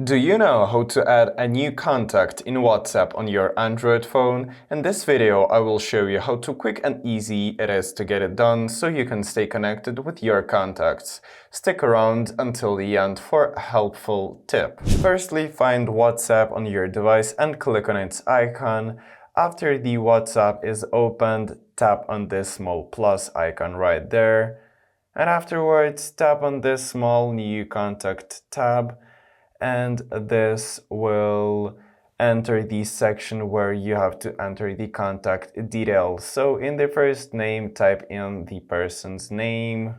Do you know how to add a new contact in WhatsApp on your Android phone? In this video, I will show you how quick and easy it is to get it done so you can stay connected with your contacts. Stick around until the end for a helpful tip. Firstly, find WhatsApp on your device and click on its icon. After the WhatsApp is opened, tap on this small plus icon right there. And afterwards, tap on this small new contact tab. And this will enter the section where you have to enter the contact details. So in the first name, type in the person's name.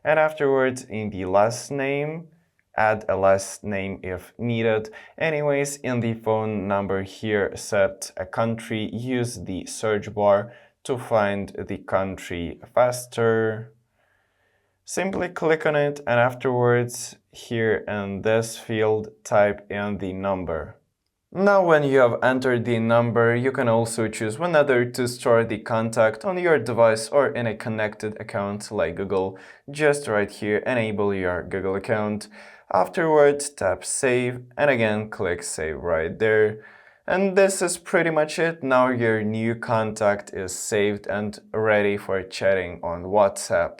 And afterwards, in the last name, add a last name if needed. Anyways, in the phone number here, set a country. Use the search bar to find the country faster. Simply click on it, and afterwards, here in this field, type in the number. Now when you have entered the number, you can also choose whether to store the contact on your device or in a connected account like Google. Just right here, enable your Google account. Afterwards, tap Save, and again, click Save right there. And this is pretty much it. Now your new contact is saved and ready for chatting on WhatsApp.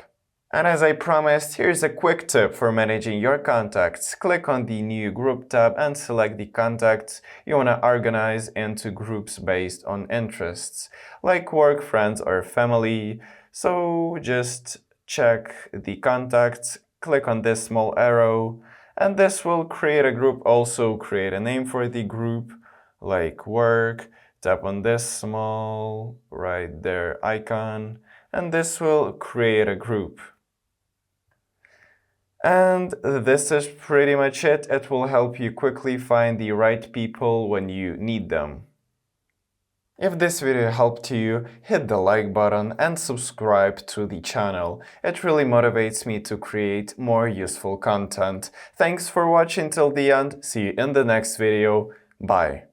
And as I promised, here's a quick tip for managing your contacts. Click on the New Group tab and select the contacts you want to organize into groups based on interests, like work, friends, or family. So just check the contacts, click on this small arrow, and this will create a group. Also create a name for the group, like work. Tap on this small right there icon, and this will create a group. And this is pretty much it. It will help you quickly find the right people when you need them. If this video helped you, hit the like button and subscribe to the channel. It really motivates me to create more useful content. Thanks for watching till the end. See you in the next video. Bye.